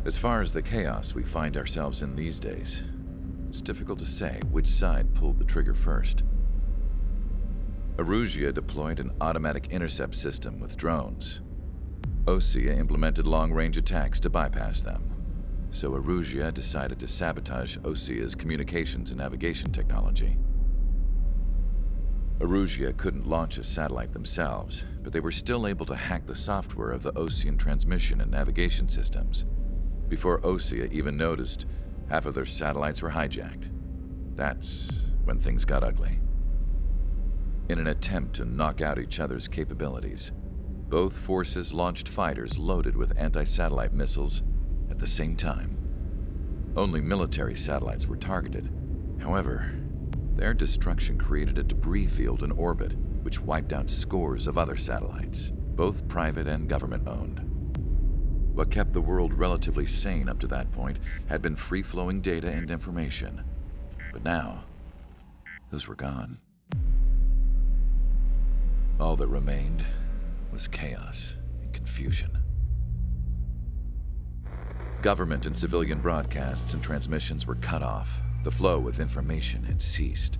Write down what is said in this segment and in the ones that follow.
As far as the chaos we find ourselves in these days, it's difficult to say which side pulled the trigger first. Erusia deployed an automatic intercept system with drones. Osea implemented long-range attacks to bypass them. So Erusia decided to sabotage Osea's communications and navigation technology. Erusia couldn't launch a satellite themselves, but they were still able to hack the software of the Osean transmission and navigation systems. Before Osea even noticed, half of their satellites were hijacked. That's when things got ugly. In an attempt to knock out each other's capabilities, both forces launched fighters loaded with anti-satellite missiles at the same time. Only military satellites were targeted. However, their destruction created a debris field in orbit, which wiped out scores of other satellites, both private and government-owned. What kept the world relatively sane up to that point had been free-flowing data and information. But now, those were gone. All that remained was chaos and confusion. Government and civilian broadcasts and transmissions were cut off. The flow of information had ceased.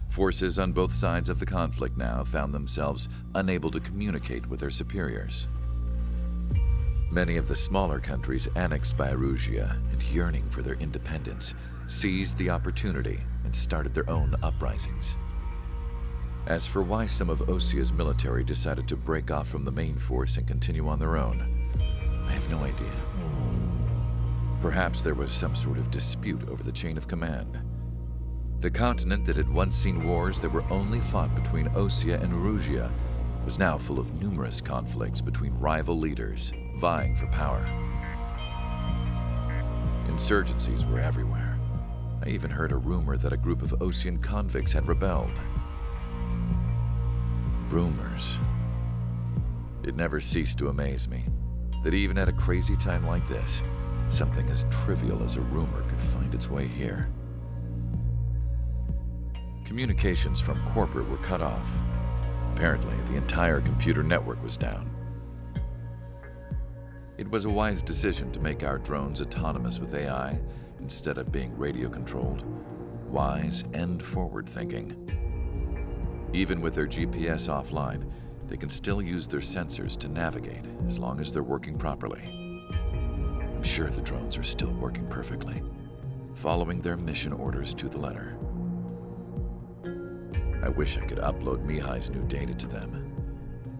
Forces on both sides of the conflict now found themselves unable to communicate with their superiors. Many of the smaller countries annexed by Erusia and yearning for their independence seized the opportunity and started their own uprisings. As for why some of Osea's military decided to break off from the main force and continue on their own, I have no idea. Perhaps there was some sort of dispute over the chain of command. The continent that had once seen wars that were only fought between Osea and Erusia was now full of numerous conflicts between rival leaders vying for power. Insurgencies were everywhere. I even heard a rumor that a group of Osean convicts had rebelled. Rumors. It never ceased to amaze me that even at a crazy time like this, something as trivial as a rumor could find its way here. Communications from corporate were cut off. Apparently, the entire computer network was down. It was a wise decision to make our drones autonomous with AI instead of being radio-controlled. Wise and forward-thinking. Even with their GPS offline, they can still use their sensors to navigate as long as they're working properly. I'm sure the drones are still working perfectly, following their mission orders to the letter. I wish I could upload Mihai's new data to them.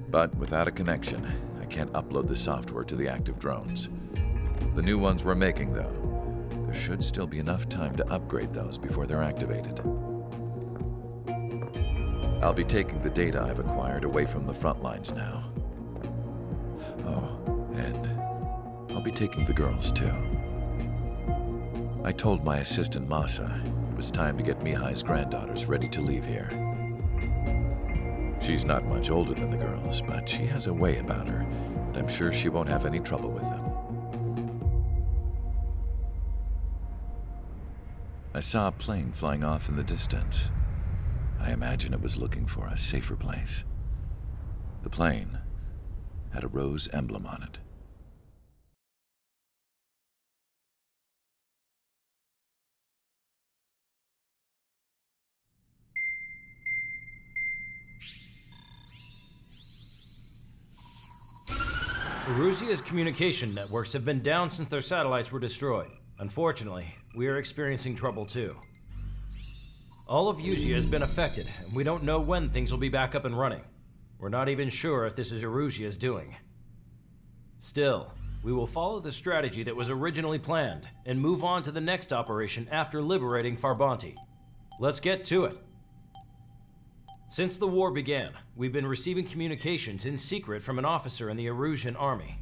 But without a connection, I can't upload the software to the active drones. The new ones we're making, though, there should still be enough time to upgrade those before they're activated. I'll be taking the data I've acquired away from the front lines now. Oh, and I'll be taking the girls too. I told my assistant Masa it was time to get Mihai's granddaughters ready to leave here. She's not much older than the girls, but she has a way about her, and I'm sure she won't have any trouble with them. I saw a plane flying off in the distance. I imagine it was looking for a safer place. The plane had a rose emblem on it. Erusia's communication networks have been down since their satellites were destroyed. Unfortunately, we are experiencing trouble too. All of Usea has been affected, and we don't know when things will be back up and running. We're not even sure if this is Erusia's doing. Still, we will follow the strategy that was originally planned and move on to the next operation after liberating Farbanti. Let's get to it. Since the war began, we've been receiving communications in secret from an officer in the Erusian army.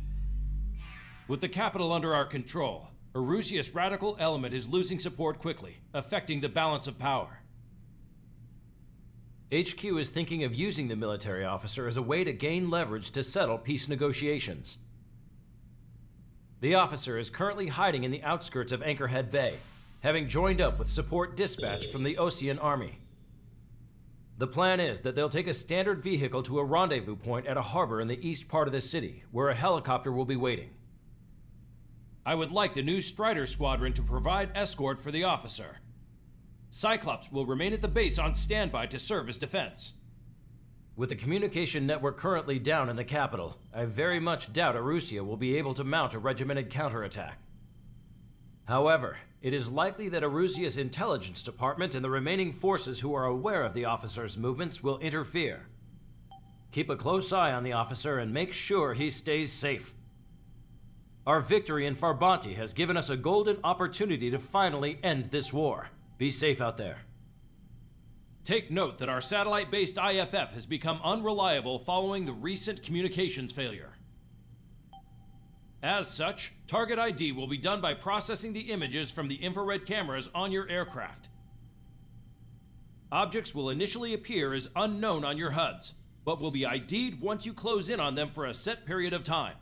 With the capital under our control, Erusia's radical element is losing support quickly, affecting the balance of power. HQ is thinking of using the military officer as a way to gain leverage to settle peace negotiations. The officer is currently hiding in the outskirts of Anchorhead Bay, having joined up with support dispatched from the Osean army. The plan is that they'll take a standard vehicle to a rendezvous point at a harbor in the east part of the city, where a helicopter will be waiting. I would like the new Strider Squadron to provide escort for the officer. Cyclops will remain at the base on standby to serve as defense. With the communication network currently down in the capital, I very much doubt Erusia will be able to mount a regimented counterattack. However, it is likely that Erusia's intelligence department and the remaining forces who are aware of the officer's movements will interfere. Keep a close eye on the officer and make sure he stays safe. Our victory in Farbanti has given us a golden opportunity to finally end this war. Be safe out there. Take note that our satellite-based IFF has become unreliable following the recent communications failure. As such, target ID will be done by processing the images from the infrared cameras on your aircraft. Objects will initially appear as unknown on your HUDs, but will be ID'd once you close in on them for a set period of time.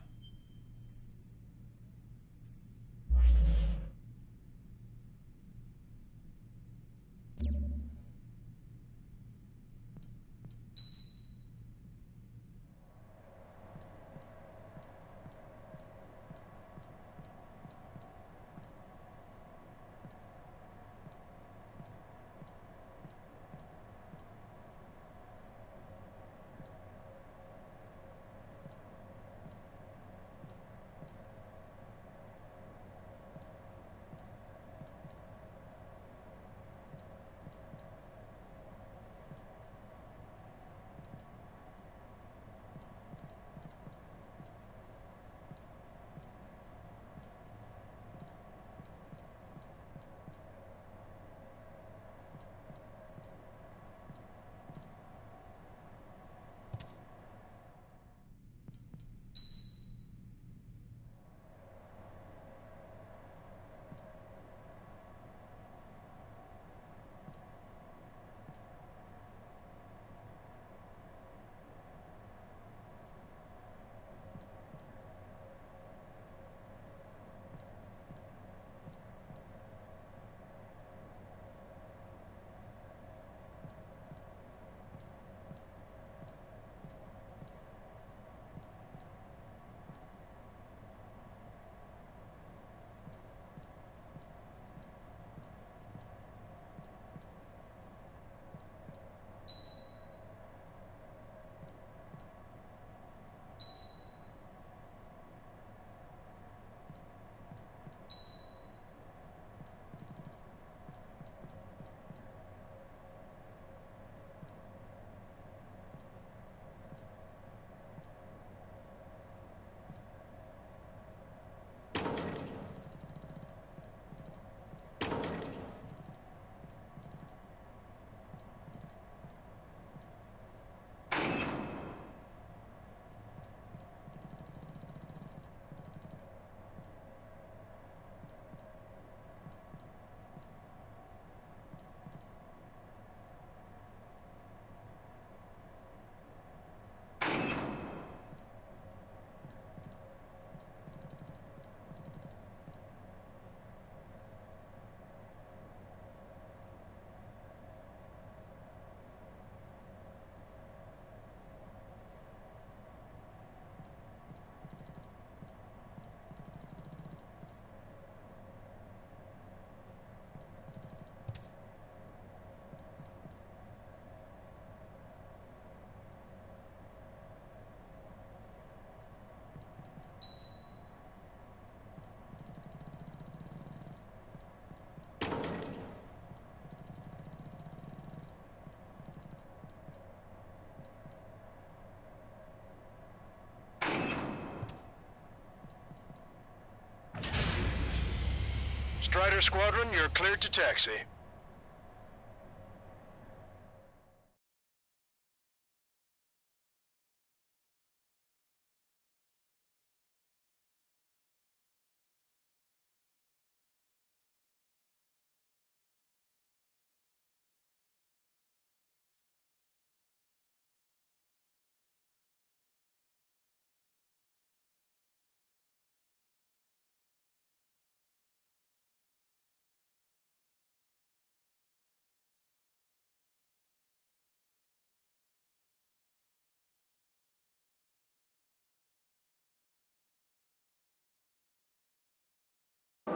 Strider Squadron, you're cleared to taxi.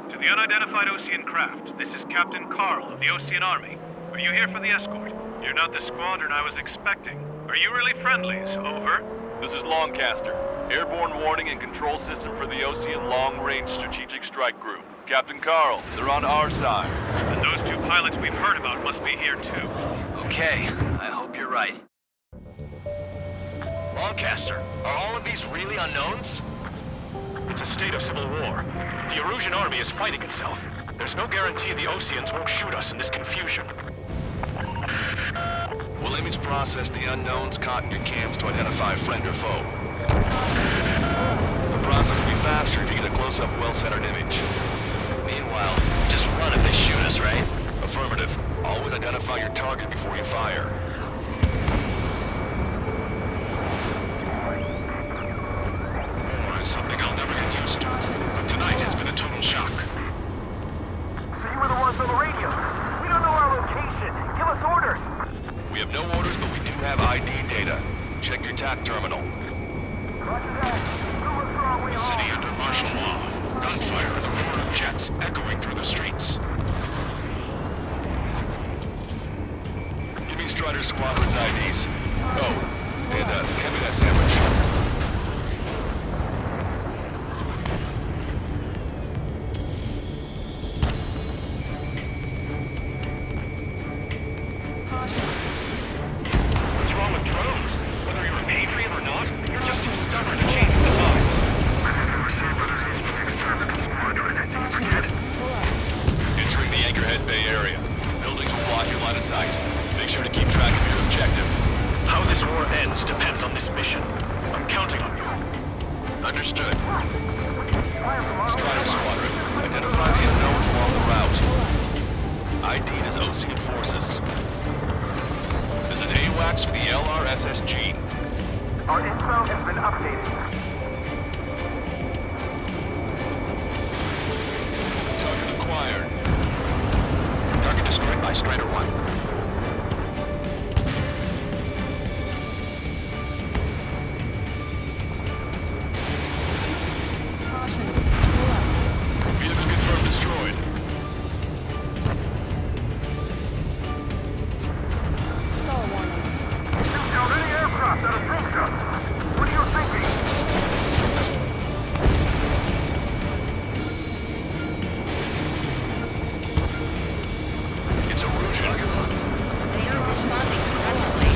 To the unidentified Osean craft, this is Captain Carl of the Osean Army. Are you here for the escort? You're not the squadron I was expecting. Are you really friendlies? Over. This is Longcaster. Airborne warning and control system for the Osean Long Range Strategic Strike Group. Captain Carl, they're on our side. And those two pilots we've heard about must be here too. Okay, I hope you're right. Longcaster, are all of these really unknowns? It's a state of civil war. The Erusian army is fighting itself. There's no guarantee the Oseans won't shoot us in this confusion. We'll image process the unknowns caught in your cams to identify friend or foe. The process will be faster if you get a close-up, well-centered image. Meanwhile, just run if they shoot us, right? Affirmative. Always identify your target before you fire. War is something I'll never get used to. But tonight has been a total shock. So you were the ones on the radio. We don't know our location. Give us orders. We have no orders, but we do have ID data. Check your TAC terminal. Roger that. What's wrong with A city under martial law. Gunfire and the roar of jets echoing through the streets. Give me Strider Squadron's IDs. Oh, and hand me that sandwich. What's wrong with drones? Whether you're a Patriot or not, you're just too stubborn to change the vibe. Entering the Anchorhead Bay area. Buildings will block your line of sight. Make sure to keep track of your objective. How this war ends depends on this mission. I'm counting on you. Understood. Strider Squadron, identify the unknowns along the route. ID'd as Osean forces. This is AWACS for the LRSSG. Our info has been updated. Target acquired. Target destroyed by Strider 1. Vehicle confirmed destroyed. Shoot down any aircraft that approach us. What are you thinking? It's Erusian. They are responding aggressively.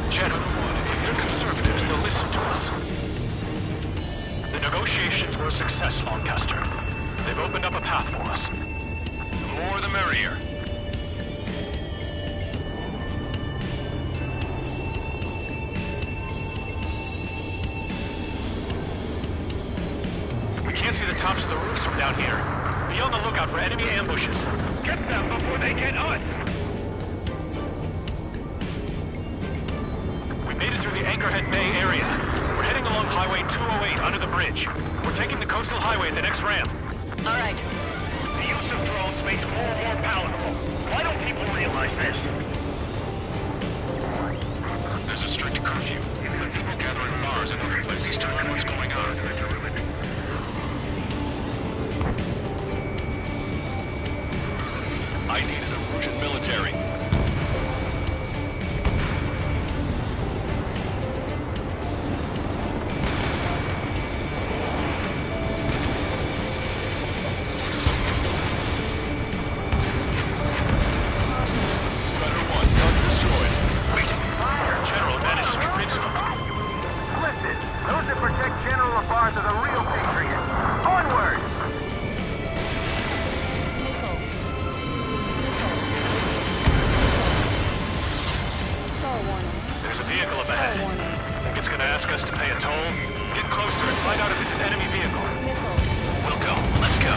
General, if they're conservatives, they'll listen to us. The negotiations were a success, Lancaster. They've opened up a path for us. The more the merrier. We can't see the tops of the roofs from down here. Be on the lookout for enemy ambushes. Get them before they get us! We made it through the Anchorhead Bay area. We're heading along Highway 208 under the bridge. We're taking the coastal highway at the next ramp. All right. The use of drones makes war more palatable. Why don't people realize this? There's a strict curfew. When people gather in bars and other places to learn what's going on. ID'd as Erusian military. Strider 1, target destroyed. General managed to convince them. Listen, those that protect General Labarge are the real patriots. Onward! There's a vehicle up ahead. Think it's gonna ask us to pay a toll? Get closer and find out if it's an enemy vehicle. We'll go. Let's go.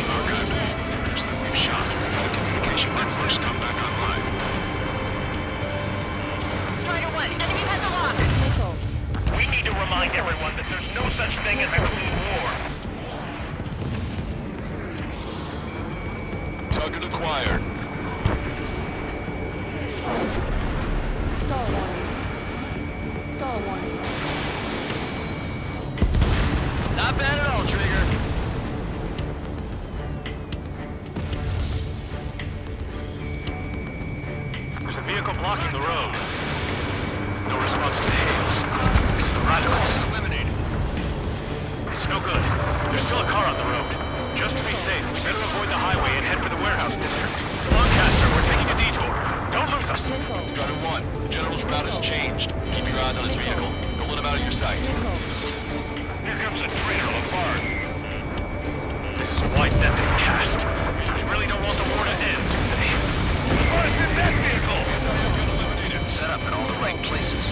Targets that we've shot. The communication networks come back online. Strider 1, enemy has a lock. We need to remind everyone that there's no such thing as a clean war. Target acquired. Not bad at all, Trigger. has changed. Keep your eyes on his vehicle. Don't let him out of your sight. Here comes a traitor on Bard. This is a wide net they've cast. They really don't want the war to end, do they? What is in that vehicle? Set up in all the right places.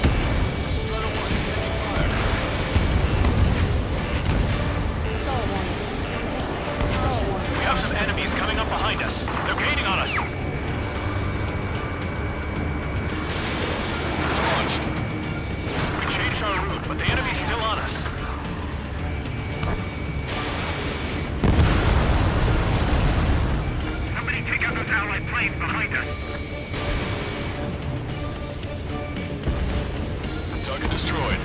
Strider 1, taking fire. We have some enemies coming up behind us. They're gaining on us. It's launched. We changed our route, but the enemy's still on us. Somebody take out those Allied planes behind us. Target destroyed.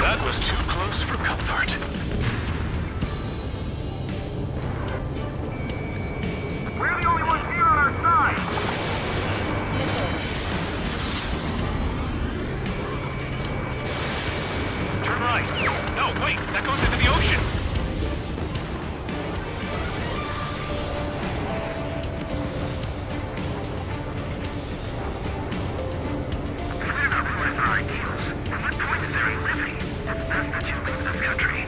That was too close for comfort. We're the only ones here on our side. Turn right. No, wait. That goes into the ocean. Clear up who has our ideals. At what point is there a liberty? It's best that you leave this country.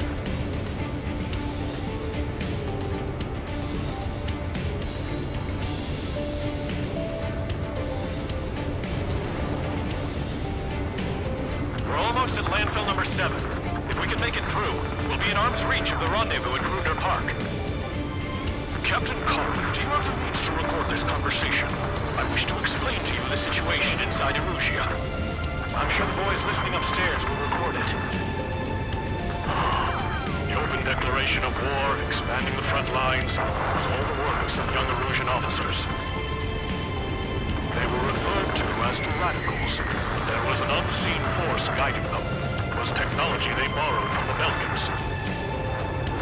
We're almost at landfill number 7. If we can make it through, we'll be in arm's reach of the rendezvous at Grunder Park. Captain Carl, do you have the means to record this conversation? I wish to explain to you the situation inside Erusia. I'm sure the boys listening upstairs will record it. The open declaration of war, expanding the front lines, was all the work of some young Erusian officers. They were referred to as the Radicals, but there was an unseen force guiding them. It was technology they borrowed from the Belgians.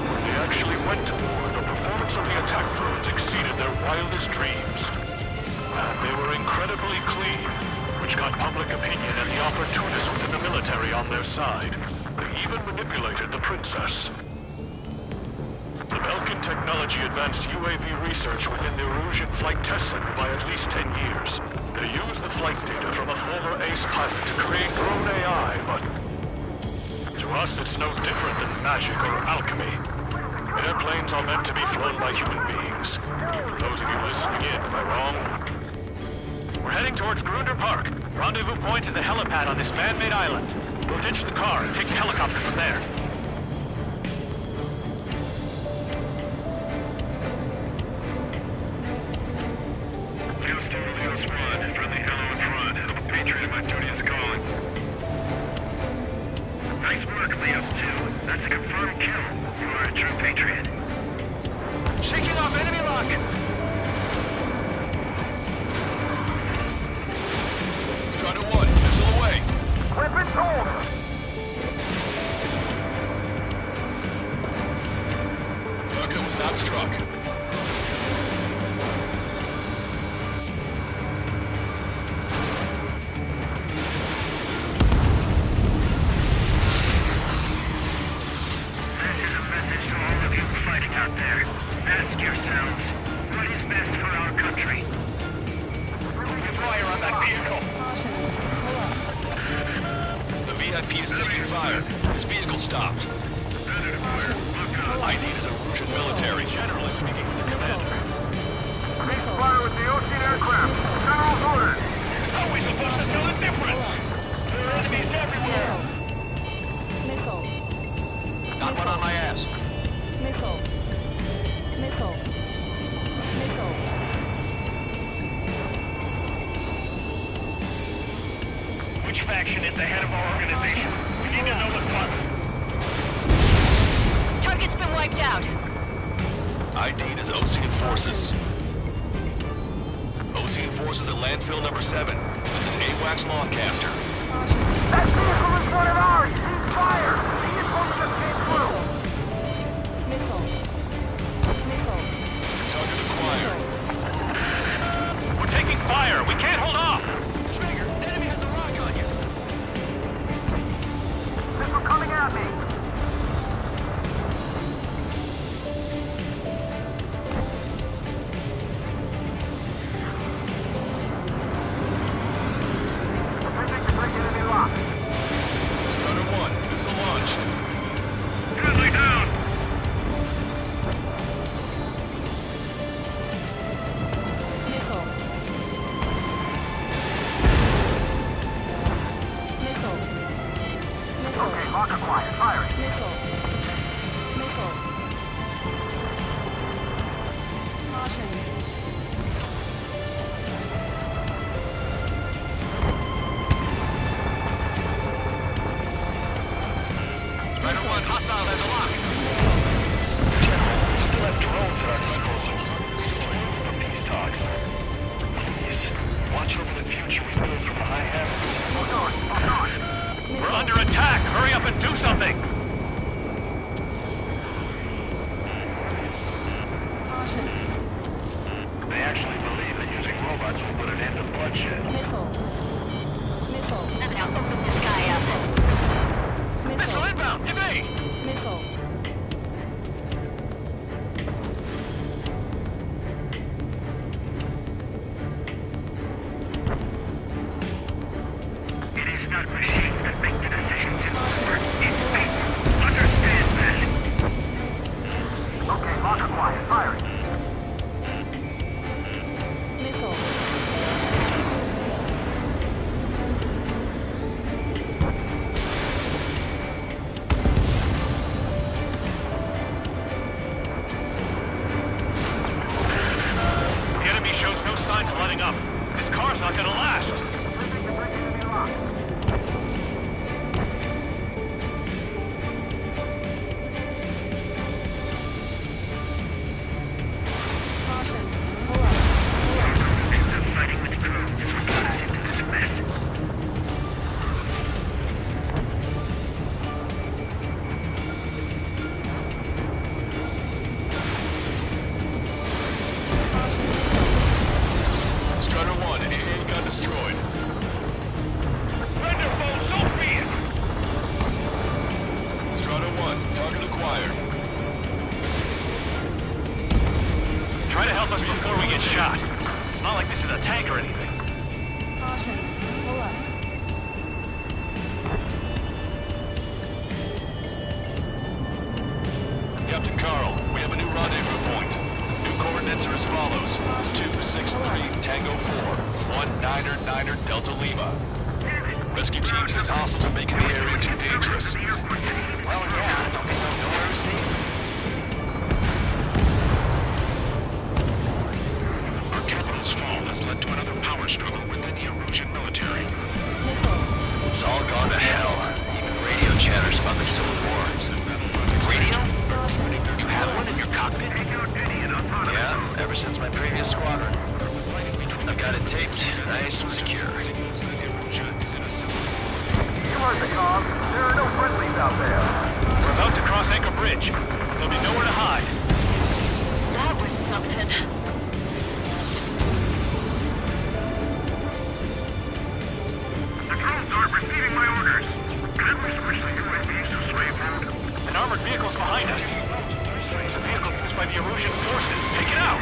When they actually went to war, the performance of the attack drones exceeded their wildest dreams. And they were incredibly clean, which got public opinion and the opportunists within the military on their side. They even manipulated the princess. The Belkin technology advanced UAV research within the Erusian Flight Test Center by at least 10 years. They used the flight data from a former ace pilot to create drone AI, but to us it's no different than magic or alchemy. Airplanes are meant to be flown by human beings. For those of you listening in, am I wrong? We're heading towards Grunder Park. Rendezvous point is the helipad on this man-made island. We'll ditch the car and take the helicopter from there. Houston, Leo's Run. Friendly hello in front. Patriot, my duty is calling. Nice work, Leo 2. That's a confirmed kill. You are a true patriot. Shaking off enemy lock! Strider 1, missile away. Weapons hold! Target was not struck. This is a message to all of you fighting out there. Ask yourselves, what is best for our country? Relieving fire on that vehicle! The VIP is taking fire. His vehicle stopped. ID'd as a Erusian military. Generally speaking, the commander. Cease fire with the Ocean aircraft. General's orders. How are we supposed to tell the difference? There are enemies everywhere! Missile. Got one on my ass. Missile. Missile. Missile. Which faction is the head of our organization? We need to know the front. Target's been wiped out. ID'd as Ocean Forces. Ocean Forces at landfill number 7. This is AWACS Longcaster. That vehicle in front of ours! Cease fire! The info just came through! Missile. Missile. Now open this guy up. Missile. Missile inbound! Evade! Missile. It is not machines that make the decisions in war. It's people. Understand that. Okay, lock quiet. Firing. Missile. The enemy shows no signs of letting up. This car's not gonna last. Caution. Pull up. Fighting with drones is what got us into this mess. Strider 1, AA gun destroyed. Thunderbolt, so be it! Strider 1, target acquired. Try to help us before we get shot. It's not like this is a tank or anything. Caution. Pull up. Captain Carl, we have a new rendezvous point. New coordinates are as follows. 263 Tango 4, 19er Delta Lima. Rescue team says hostiles are making the area too dangerous. Well, yeah, don't they know nowhere to see? Our capital's fall has led to another power struggle within the Erusian military. Missile. It's all gone to hell. Even radio chatters about the Civil War. Radio? You have one in your cockpit? Yeah, ever since my previous squadron. I've got it taped, nice and secure. You heard the comm. There are no friendlies out there. We're about to cross Anchor Bridge. There'll be nowhere to hide. That was something. The drones aren't receiving my orders. Can we switch the UAVs to slave mode? An armored vehicle's behind us. It's a vehicle used by the Erusian forces. Take it out!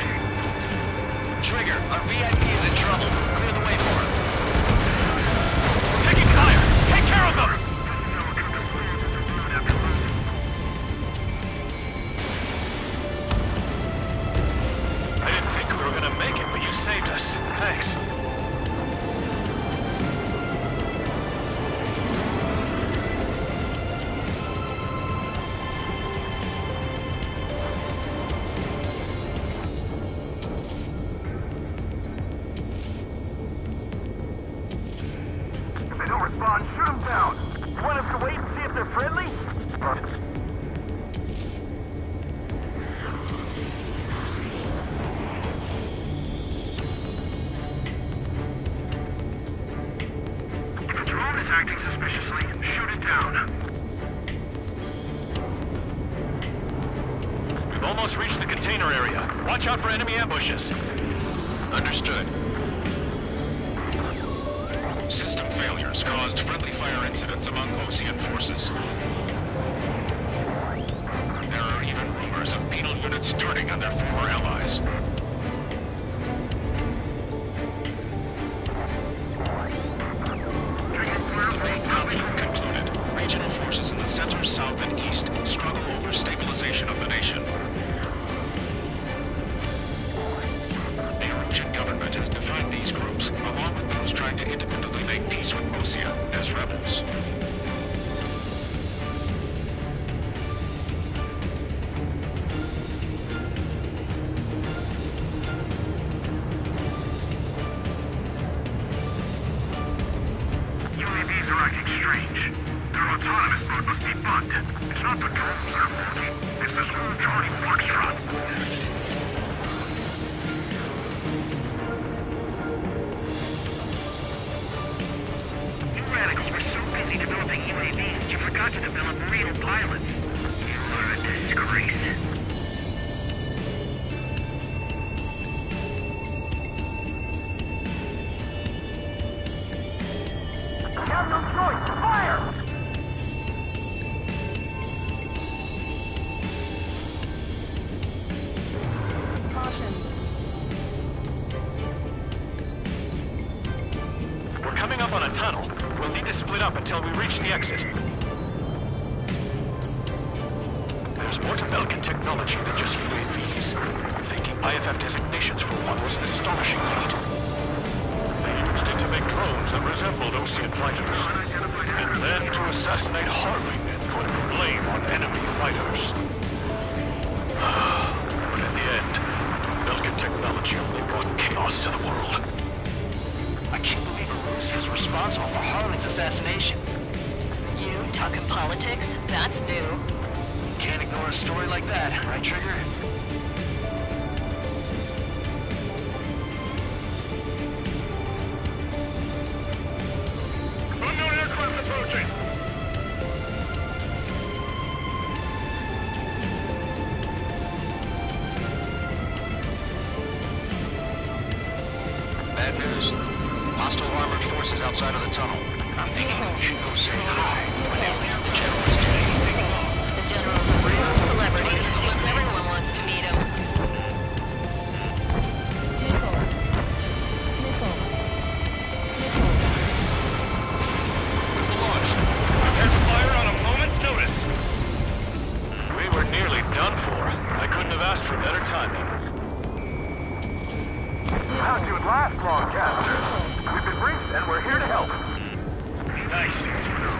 Trigger, our VIP is in trouble. Clear the way for him. We're taking fire! Take care of them! I didn't think we were gonna make it, but you saved us. Thanks. If they don't respond, shoot them down. You want us to wait and see if they're friendly? If a drone is acting suspiciously, shoot it down. We've almost reached the container area. Watch out for enemy ambushes. Understood. System failures caused friendly fire incidents among Osean forces. There are even rumors of penal units turning on their former allies. Conflict concluded. Regional forces in the center, south, and east struggle over stabilization of the nation. The Erusian government has defined these groups, along with those trying to independently make peace with Osea, as rebels. UAVs are acting strange. Their autonomous mode must be bugged. It's not the drones that are faulty. It's this whole tunnel. We'll need to split up until we reach the exit. There's more to Belkin technology than just UAVs. Thinking IFF designations for one was an astonishing feat. They used it to make drones that resembled Osean fighters. And then to assassinate Harling and put the blame on enemy fighters. But in the end, Belkin technology only brought chaos to the world. I can't believe Erusia is responsible for Harling's assassination. You talking politics? That's new. Can't ignore a story like that, right, Trigger? Unknown aircraft approaching. Bad news. Hostile armored forces outside of the tunnel. I'm thinking we should go say hi when they leave the general's today. The general's a real celebrity. Seems everyone wants to meet him. Missile launched. Prepare to fire on a moment's notice. We were nearly done for. I couldn't have asked for better timing. How'd you last long, Caster? We've been briefed and we're here to help. Nice.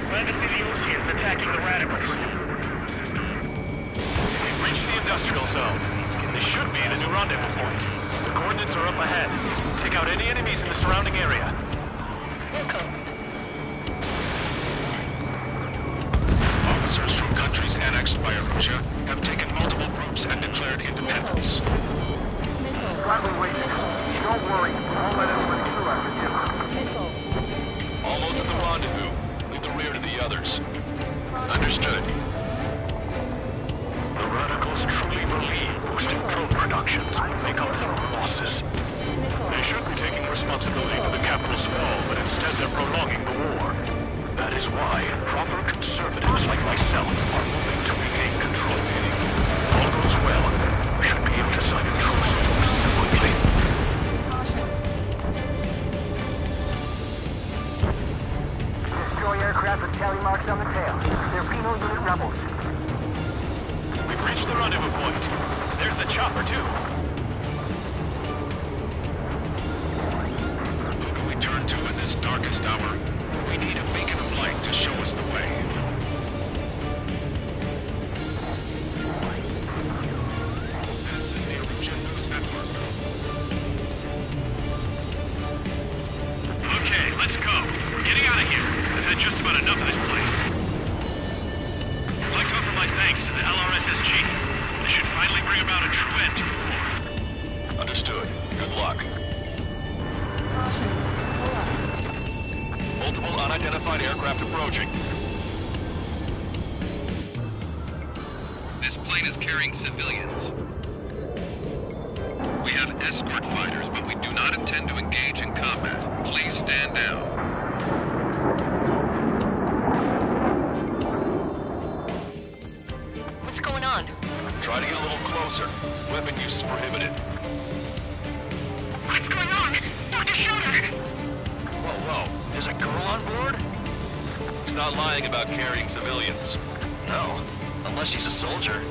Glad to see the Oseans attacking the radicals. We've reached the industrial zone. They should be at a new rendezvous point. The coordinates are up ahead. Take out any enemies in the surrounding area. Officers from countries annexed by Erusia have taken multiple groups and declared independence. Gladly waiting. Don't worry. I'll let everybody through after dinner. Almost at the rendezvous. Leave the rear to the others. Understood. The radicals truly believe boosting drone productions will make up for losses. They should be taking responsibility for the capital's fall, but instead they're prolonging the war. That is why proper conservatives like myself are moving to regain control. All goes well, we should be able to sign a truce quickly. Destroy aircraft with tally marks on the tail. They're Reno unit rebels. We've reached the rendezvous point. There's the chopper, too. Who do we turn to in this darkest hour? We need a beacon of light to show us the way. This is the Erusia News Network. Okay, let's go. We're getting out of here. I've had just about enough of this place. I'd like to offer my thanks to the LRSSG. This should finally bring about a true end to the war. Understood. Good luck. Multiple unidentified aircraft approaching. This plane is carrying civilians. We have escort fighters, but we do not intend to engage in combat. Please stand down. What's going on? Try to get a little closer. Weapon use is prohibited. What's going on? Dr. Schroeder! Whoa. There's a girl on board? He's not lying about carrying civilians. No. Unless she's a soldier.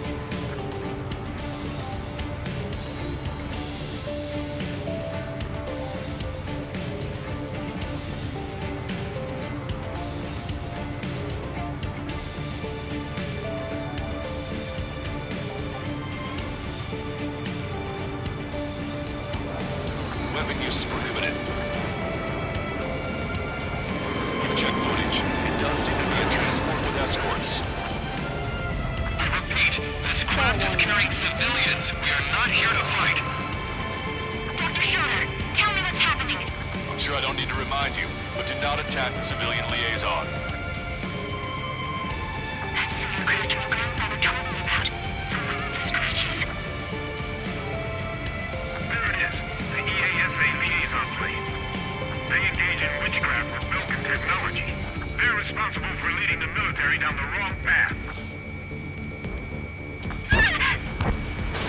Weapon use is prohibited. We've checked footage. It does seem to be a transport with escorts. I repeat, this craft is carrying civilians. We are not here to fight. Dr. Schroeder, tell me what's happening. I'm sure I don't need to remind you, but do not attack the civilian liaison. That's the aircraft your grandfather told me about. The scratches. There it is. The EASA liaison plane. They engage in witchcraft with Belkin technology. They're responsible for leading the military down the wrong path.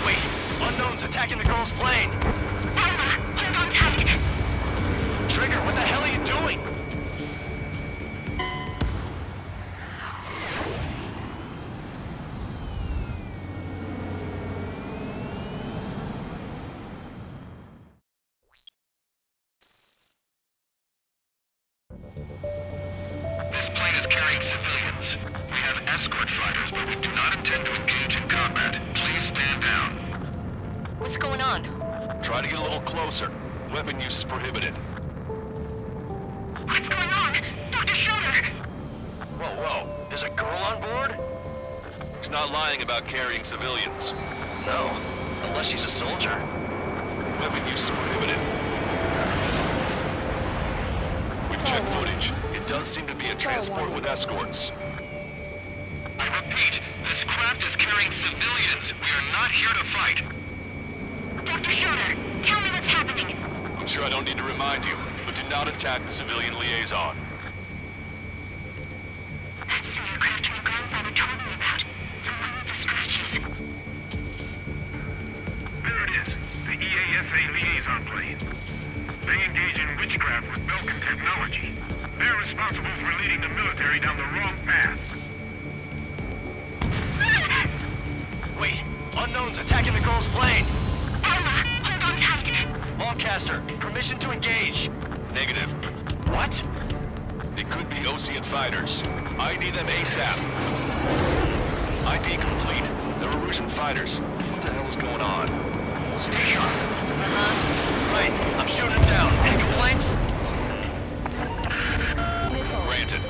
Wait. Unknown's attacking the girl's plane. Alma, hold on tight. Trigger, what the hell are you doing? carrying civilians. We have escort fighters, but we do not intend to engage in combat. Please stand down. What's going on? Try to get a little closer. Weapon use is prohibited. What's going on? Dr. Schroeder! Whoa. There's a girl on board? He's not lying about carrying civilians. No. Unless she's a soldier. Weapon use is prohibited. We've checked footage. It does seem to be a transport with escorts. I repeat, this craft is carrying civilians. We are not here to fight. Dr. Schroeder, tell me what's happening. I'm sure I don't need to remind you, but do not attack the civilian liaison. That's the aircraft your grandfather told me about. The one with the scratches. There it is. The EASA liaison plane. They engage in witchcraft with Belkin technology. They're responsible for leading the military down the wrong path. Wait, unknown's attacking the girl's plane. Alma, hold on tight. Lancaster, permission to engage. Negative. What? It could be Osean fighters. ID them ASAP. ID complete. They're Erusian fighters. What the hell is going on? Stay sharp. Right, I'm shooting him down. Any complaints? Granted.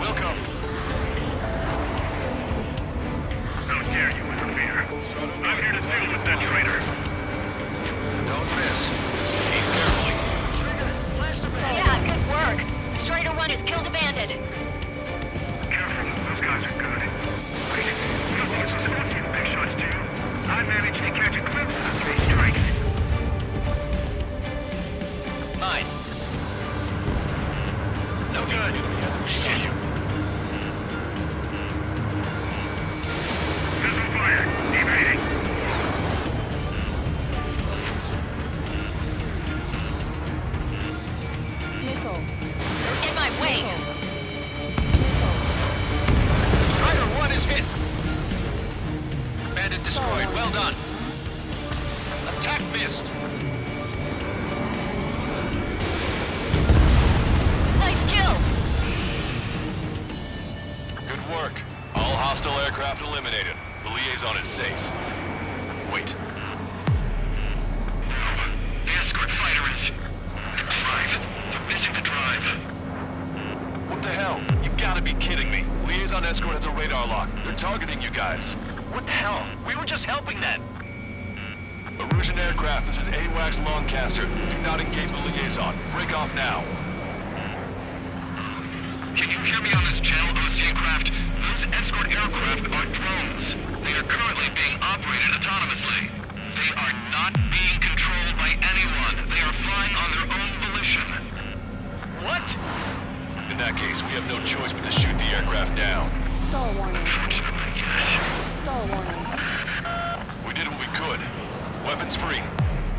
Wilco. How dare you interfere? I'm here to deal with that traitor. Don't miss. Aim carefully. Yeah, good work. Strider 1 has killed a bandit. Careful, those guys are good. Wait, you big shots too. I managed to catch a glimpse of the 3 strikes. Mine. No good. Shit. Missile fire. Evading. Missile. They're in my way. Strider 1 is hit. Bandit destroyed. Well done. Attack missed. Nice kill. Good work. All hostile aircraft eliminated. The liaison is safe. Wait. The escort fighter is... The drive. They're missing the drive. What the hell? You gotta be kidding me. Liaison escort has a radar lock. They're targeting you guys. What the hell? We were just helping them. Erusian aircraft, this is AWACS Lancaster. Do not engage the liaison. Break off now. Can you hear me on this channel, Osean craft? Those escort aircraft are drones. They are currently being operated autonomously. They are not being controlled by anyone. They are flying on their own volition. What? In that case, we have no choice but to shoot the aircraft down. Stall warning. Unfortunately, yes. Stall warning. We did what we could. Weapons free.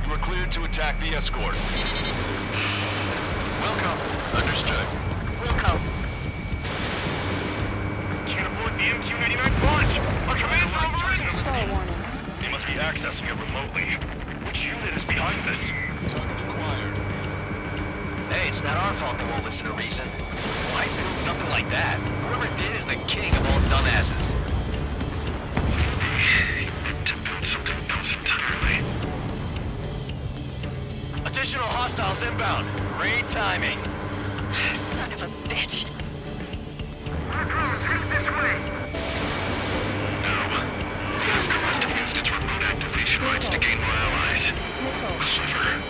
You are cleared to attack the escort. Wilco. Understood. Wilco. Can't avoid the MQ-89 launch. Our commands are overridden. Stall warning. They must be accessing it remotely. Which unit is behind this? Target acquired. Hey, it's not our fault they won't listen to reason. Why build something like that? Whoever did is the king of all dumbasses. To build something else entirely. Additional hostiles inbound. Great timing. Son of a bitch. Our drones, head this way. No. Escort must have used its remote activation rights to gain more allies. Missile. Clever.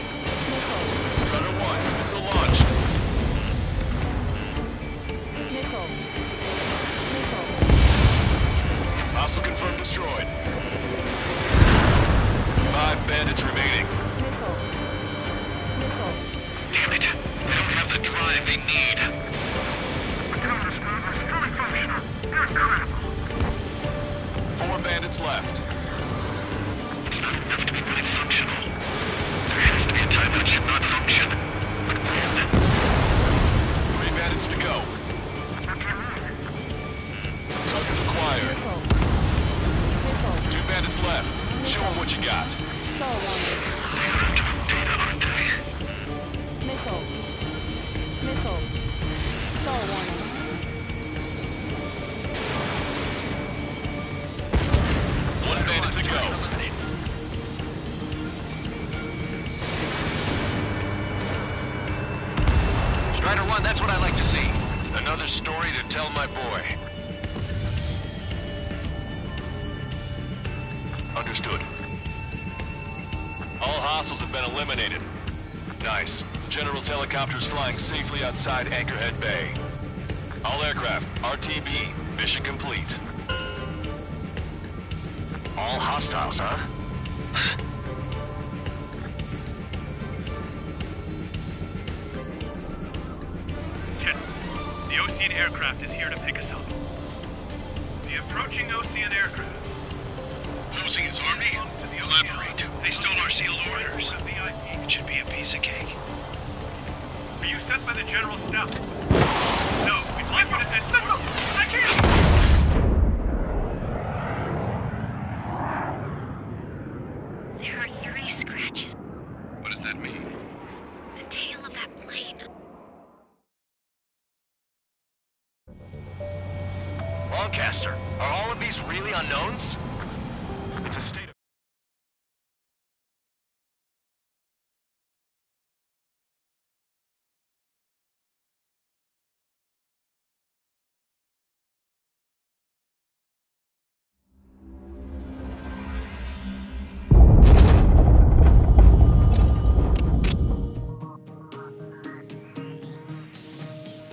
Missile. Strider 1, missile launched. Missile. Missile. Hostile confirmed destroyed. 5 bandits remaining. Missile. Missile. Damn it. They don't have the drive they need. The counter-responders fully functional. They're incredible. 4 bandits left. It's not enough to be really functional. There has to be a time when it should not function. But when? 3 bandits to go. Target acquired. Missile. 2 bandits left. Show them what you got. Stall warning. They are out of data, aren't they? Missile. Missile. warning. One bandit to go. Strider 1, that's what I like to see. Another story to tell my boy. Understood. All hostiles have been eliminated. Nice. General's helicopter is flying safely outside Anchorhead Bay. All aircraft, RTB, mission complete. All hostiles, huh? Jet, the Osean aircraft is here to pick us up. The approaching Osean aircraft. Losing his army? Elaborate. They stole our sealed orders. It should be a piece of cake. Are you sent by the General's staff? No, we'd like you to send... I can't! There are 3 scratches. What does that mean? The tail of that plane. Lancaster, are all of these really unknowns? It's a state of...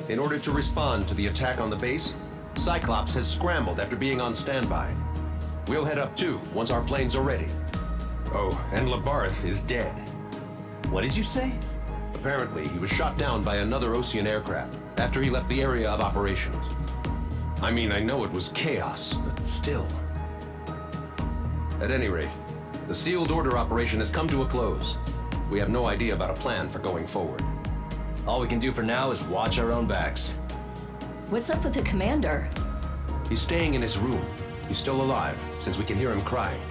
In order to respond to the attack on the base, Cyclops has scrambled after being on standby. We'll head up too, once our planes are ready. Oh, and Labarth is dead. What did you say? Apparently, he was shot down by another Osean aircraft after he left the area of operations. I mean, I know it was chaos, but still. At any rate, the sealed order operation has come to a close. We have no idea about a plan for going forward. All we can do for now is watch our own backs. What's up with the commander? He's staying in his room. He's still alive, since we can hear him crying.